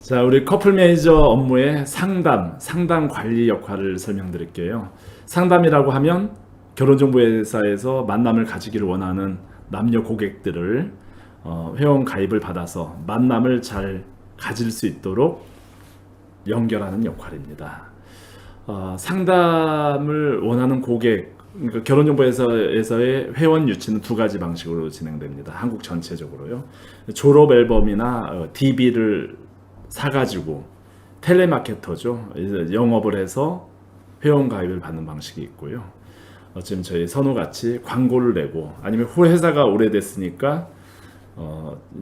자, 우리 커플 매니저 업무의 상담 관리 역할을 설명드릴게요. 상담이라고 하면 결혼정보회사에서 만남을 가지기를 원하는 남녀 고객들을 회원 가입을 받아서 만남을 잘 가질 수 있도록 연결하는 역할입니다. 상담을 원하는 고객, 그러니까 결혼정보회사에서의 회원 유치는 두 가지 방식으로 진행됩니다. 한국 전체적으로요. 졸업 앨범이나 DB를 사가지고 텔레마케터죠. 영업을 해서 회원 가입을 받는 방식이 있고요. 지금 저희 선우같이 광고를 내고 아니면 회사가 오래됐으니까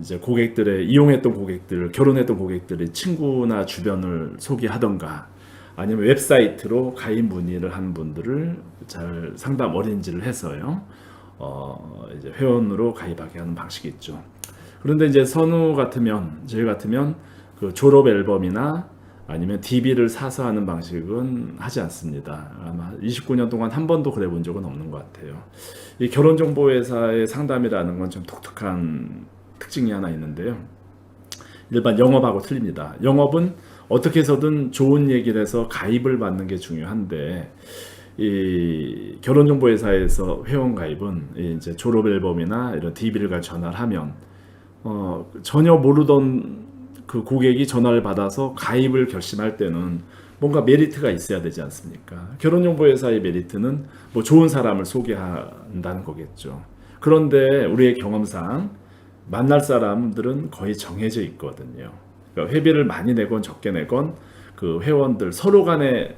이제 고객들의 이용했던 고객들, 결혼했던 고객들의 친구나 주변을 소개하던가 아니면 웹사이트로 가입 문의를 한 분들을 잘 상담 어레인지를 해서요. 이제 회원으로 가입하게 하는 방식이 있죠. 그런데 이제 선우 같으면 저희 같으면 그 졸업 앨범이나 아니면 DB를 사서 하는 방식은 하지 않습니다. 아마 29년 동안 한 번도 그래 본 적은 없는 것 같아요. 이 결혼정보회사의 상담이라는 건 좀 독특한 특징이 하나 있는데요. 일반 영업하고 틀립니다. 영업은 어떻게 해서든 좋은 얘기를 해서 가입을 받는 게 중요한데 이 결혼정보회사에서 회원 가입은 이제 졸업 앨범이나 이런 DB를 전화를 하면 전혀 모르던 그 고객이 전화를 받아서 가입을 결심할 때는 뭔가 메리트가 있어야 되지 않습니까? 결혼정보회사의 메리트는 뭐 좋은 사람을 소개한다는 거겠죠. 그런데 우리의 경험상 만날 사람들은 거의 정해져 있거든요. 그러니까 회비를 많이 내건 적게 내건 그 회원들 서로 간에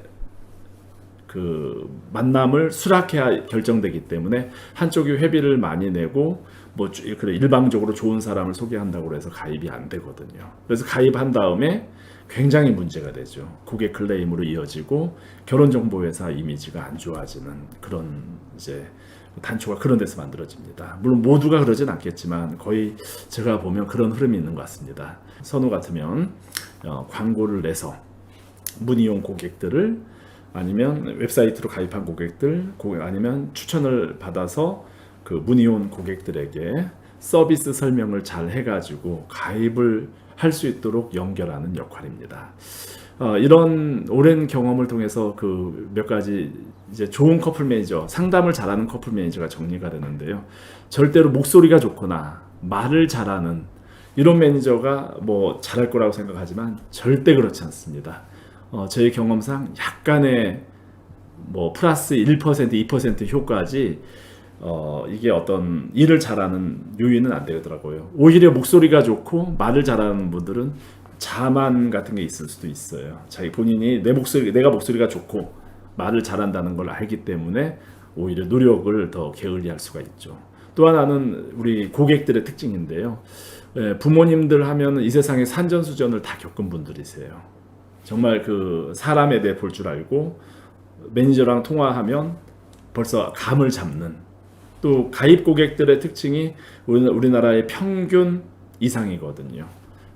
그 만남을 수락해야 결정되기 때문에 한쪽이 회비를 많이 내고 뭐 그래 일방적으로 좋은 사람을 소개한다고 해서 가입이 안 되거든요. 그래서 가입한 다음에 굉장히 문제가 되죠. 고객 클레임으로 이어지고 결혼정보회사 이미지가 안 좋아지는 그런 이제 단초가 그런 데서 만들어집니다. 물론 모두가 그러진 않겠지만 거의 제가 보면 그런 흐름이 있는 것 같습니다. 선우 같으면 광고를 내서 문의용 고객들을 아니면 웹사이트로 가입한 고객들 아니면 추천을 받아서 그 문의 온 고객들에게 서비스 설명을 잘 해가지고 가입을 할 수 있도록 연결하는 역할입니다. 이런 오랜 경험을 통해서 그 몇 가지 이제 좋은 커플 매니저, 상담을 잘하는 커플 매니저가 정리가 되는데요. 절대로 목소리가 좋거나 말을 잘하는 이런 매니저가 뭐 잘할 거라고 생각하지만 절대 그렇지 않습니다. 저희 경험상 약간의 뭐 플러스 1%, 2% 효과지 이게 어떤 일을 잘하는 요인은 안 되더라고요. 오히려 목소리가 좋고 말을 잘하는 분들은 자만 같은 게 있을 수도 있어요. 자기 본인이 내가 목소리가 좋고 말을 잘한다는 걸 알기 때문에 오히려 노력을 더 게을리할 수가 있죠. 또 하나는 우리 고객들의 특징인데요. 부모님들 하면 이 세상에 산전수전을 다 겪은 분들이세요. 정말 그 사람에 대해 볼 줄 알고 매니저랑 통화하면 벌써 감을 잡는 또 가입 고객들의 특징이 우리나라의 평균 이상이거든요.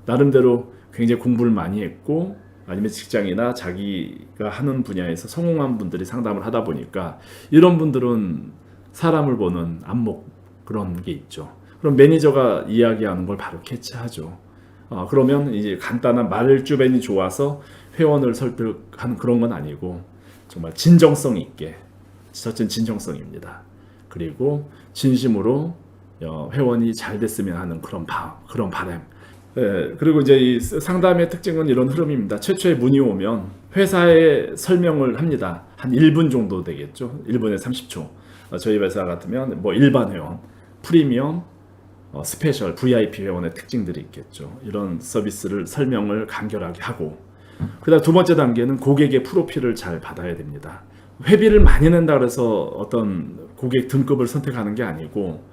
나름대로 굉장히 공부를 많이 했고 아니면 직장이나 자기가 하는 분야에서 성공한 분들이 상담을 하다 보니까 이런 분들은 사람을 보는 안목 그런 게 있죠. 그럼 매니저가 이야기하는 걸 바로 캐치하죠. 그러면 이제 간단한 말주변이 좋아서 회원을 설득하는 그런 건 아니고 정말 진정성 있게 첫째는 진정성입니다. 그리고 진심으로 회원이 잘 됐으면 하는 그런 바람. 그리고 이제 이 상담의 특징은 이런 흐름입니다. 최초에 문의 오면 회사에 설명을 합니다. 한 1분 정도 되겠죠. 1분에 30초. 저희 회사 같으면 뭐 일반 회원, 프리미엄, 스페셜, VIP 회원의 특징들이 있겠죠. 이런 서비스를 설명을 간결하게 하고 그다음 두 번째 단계는 고객의 프로필을 잘 받아야 됩니다. 회비를 많이 낸다 그래서 어떤 고객 등급을 선택하는 게 아니고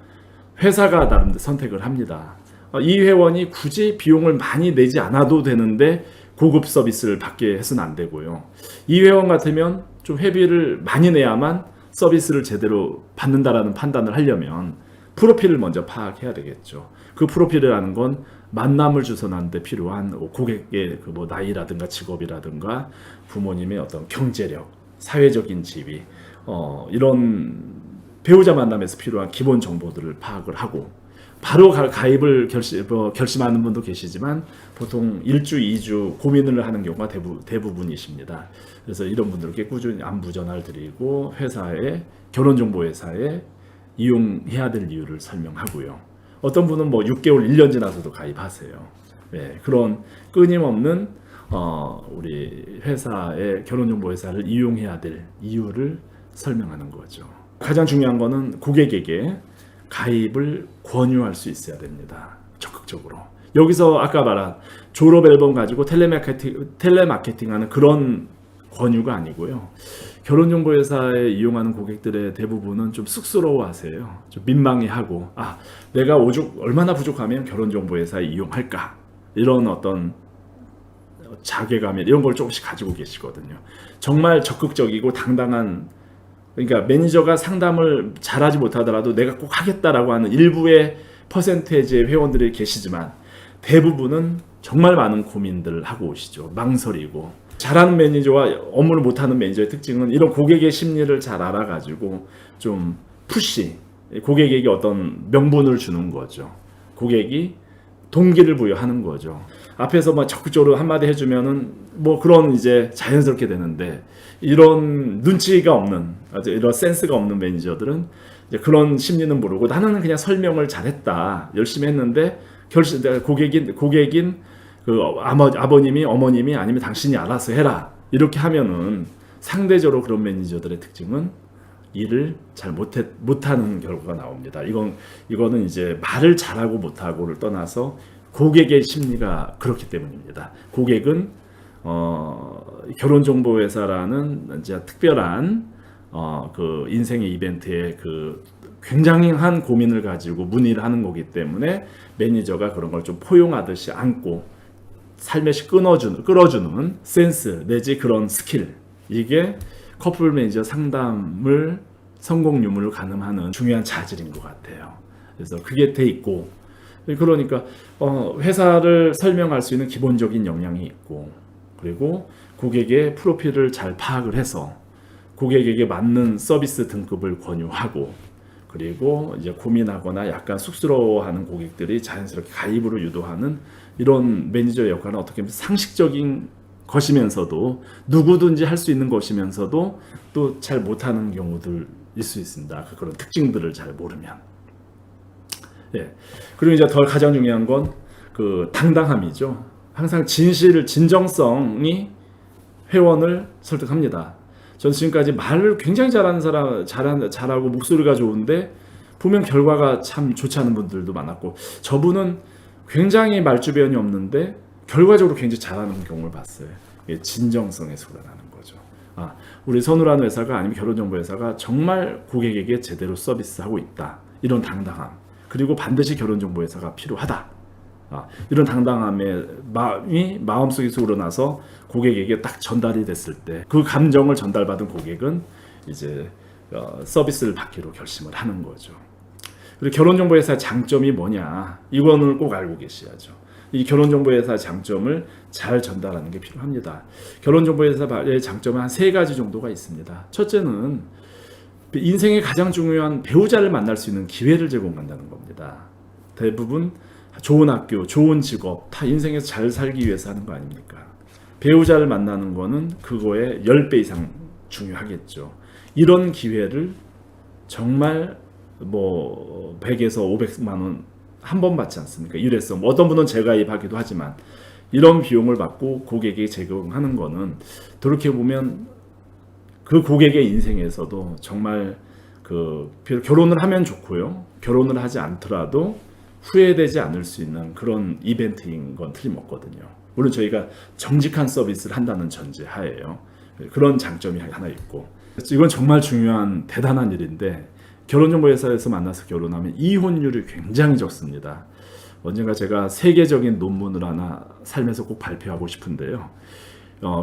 회사가 나름대로 선택을 합니다. 이 회원이 굳이 비용을 많이 내지 않아도 되는데 고급 서비스를 받게 해서는 안 되고요. 이 회원 같으면 좀 회비를 많이 내야만 서비스를 제대로 받는다라는 판단을 하려면 프로필을 먼저 파악해야 되겠죠. 그 프로필이라는 건 만남을 주선하는 데 필요한 고객의 그 뭐 나이라든가 직업이라든가 부모님의 어떤 경제력, 사회적인 지위, 이런 배우자 만남에서 필요한 기본 정보들을 파악을 하고 바로 가입을 결심하는 분도 계시지만 보통 1주, 2주 고민을 하는 경우가 대부분이십니다. 그래서 이런 분들께 꾸준히 안부 전화를 드리고 결혼정보회사에 이용해야 될 이유를 설명하고요. 어떤 분은 뭐 6개월, 1년 지나서도 가입하세요. 네, 그런 끊임없는 우리 회사의 결혼정보회사를 이용해야 될 이유를 설명하는 거죠. 가장 중요한 거는 고객에게 가입을 권유할 수 있어야 됩니다. 적극적으로. 여기서 아까 말한 졸업 앨범 가지고 텔레마케팅하는 그런 권유가 아니고요. 결혼정보회사에 이용하는 고객들의 대부분은 좀 쑥스러워하세요. 좀 민망해하고 내가 얼마나 부족하면 결혼정보회사에 이용할까 이런 어떤 자괴감 이런 걸 조금씩 가지고 계시거든요. 정말 적극적이고 당당한 그러니까 매니저가 상담을 잘하지 못하더라도 내가 꼭 하겠다라고 하는 일부의 퍼센테이지의 회원들이 계시지만 대부분은 정말 많은 고민들을 하고 오시죠. 망설이고 잘하는 매니저와 업무를 못하는 매니저의 특징은 이런 고객의 심리를 잘 알아가지고 좀 고객에게 어떤 명분을 주는 거죠. 고객이 동기를 부여하는 거죠. 앞에서 막 적극적으로 한마디 해주면은 뭐 그런 이제 자연스럽게 되는데 이런 눈치가 없는 이런 센스가 없는 매니저들은 이제 그런 심리는 모르고 나는 그냥 설명을 잘했다 열심히 했는데 고객인 그 아버님이 어머님이 아니면 당신이 알아서 해라 이렇게 하면은 상대적으로 그런 매니저들의 특징은 일을 잘 못하는 결과가 나옵니다. 이거는 이제 말을 잘하고 못하고를 떠나서 고객의 심리가 그렇기 때문입니다. 고객은 결혼정보회사라는 이제 특별한 그 인생의 이벤트에 그 굉장한 고민을 가지고 문의를 하는 거기 때문에 매니저가 그런 걸 좀 포용하듯이 안고 살며시 끌어주는 센스 내지 그런 스킬 이게 커플 매니저 상담을 성공 유무를 가늠하는 중요한 자질인 것 같아요. 그래서 그게 돼 있고 그러니까 회사를 설명할 수 있는 기본적인 역량이 있고 그리고 고객의 프로필을 잘 파악을 해서 고객에게 맞는 서비스 등급을 권유하고 그리고 이제 고민하거나 약간 쑥스러워하는 고객들이 자연스럽게 가입으로 유도하는 이런 매니저의 역할은 어떻게 보면 상식적인 것이면서도 누구든지 할 수 있는 것이면서도 또 잘 못하는 경우들일 수 있습니다. 그런 특징들을 잘 모르면. 예. 그리고 이제 가장 중요한 건 그 당당함이죠. 항상 진정성이 회원을 설득합니다. 전 지금까지 말을 굉장히 잘하는 사람, 잘하고 목소리가 좋은데 보면 결과가 참 좋지 않은 분들도 많았고 저분은 굉장히 말주변이 없는데 결과적으로 굉장히 잘하는 경우를 봤어요. 진정성에서 우러나는 거죠. 우리 선우라는 회사가 아니면 결혼정보회사가 정말 고객에게 제대로 서비스하고 있다. 이런 당당함. 그리고 반드시 결혼정보회사가 필요하다. 이런 당당함의 마음속에서 우러나서 고객에게 딱 전달이 됐을 때 그 감정을 전달받은 고객은 이제 서비스를 받기로 결심을 하는 거죠. 그리고 결혼정보회사의 장점이 뭐냐 이거는 꼭 알고 계셔야죠. 이 결혼정보회사의 장점을 잘 전달하는 게 필요합니다. 결혼정보회사의 장점은 한 3가지 정도가 있습니다. 첫째는 인생의 가장 중요한 배우자를 만날 수 있는 기회를 제공한다는 겁니다. 대부분 좋은 학교, 좋은 직업 다 인생에서 잘 살기 위해서 하는 거 아닙니까? 배우자를 만나는 거는 그거의 10배 이상 중요하겠죠. 이런 기회를 정말 뭐 100에서 500만 원 한 번 받지 않습니까? 일회성. 어떤 분은 재가입하기도 하지만 이런 비용을 받고 고객에게 제공하는 거는 돌이켜보면 그 고객의 인생에서도 정말 결혼을 하면 좋고요. 결혼을 하지 않더라도 후회되지 않을 수 있는 그런 이벤트인 건 틀림없거든요. 물론 저희가 정직한 서비스를 한다는 전제하에요. 그런 장점이 하나 있고 이건 정말 중요한 대단한 일인데 결혼정보회사에서 만나서 결혼하면 이혼율이 굉장히 적습니다. 언젠가 제가 세계적인 논문을 하나 삶에서 꼭 발표하고 싶은데요.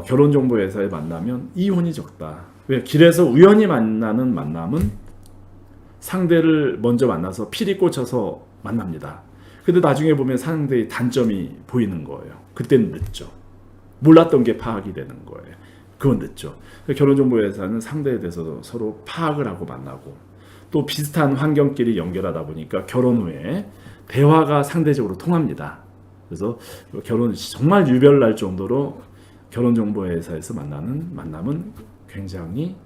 결혼정보회사에 만나면 이혼이 적다. 왜? 길에서 우연히 만나는 만남은 상대를 먼저 만나서 필이 꽂혀서 만납니다. 근데 나중에 보면 상대의 단점이 보이는 거예요. 그때는 늦죠. 몰랐던 게 파악이 되는 거예요. 그건 늦죠. 결혼정보회사는 상대에 대해서 서로 파악을 하고 만나고 또 비슷한 환경끼리 연결하다 보니까 결혼 후에 대화가 상대적으로 통합니다. 그래서 결혼 정말 유별날 정도로 결혼정보회사에서 만남은 굉장히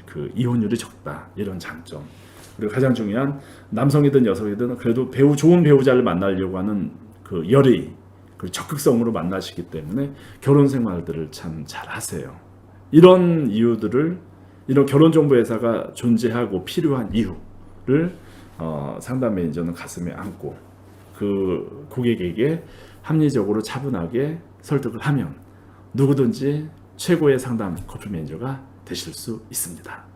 그 이혼율이 적다, 이런 장점. 그리고 가장 중요한, 남성이든 여성이든 그래도 좋은 배우자를 만나려고 하는 그 열의, 그 적극성으로 만나시기 때문에 결혼 생활들을 참 잘하세요. 이런 이유들을, 이런 결혼정보회사가 존재하고 필요한 이유를 상담 매니저는 가슴에 안고 그 고객에게 합리적으로 차분하게 설득을 하면 누구든지 최고의 상담 커플 매니저가 되실 수 있습니다.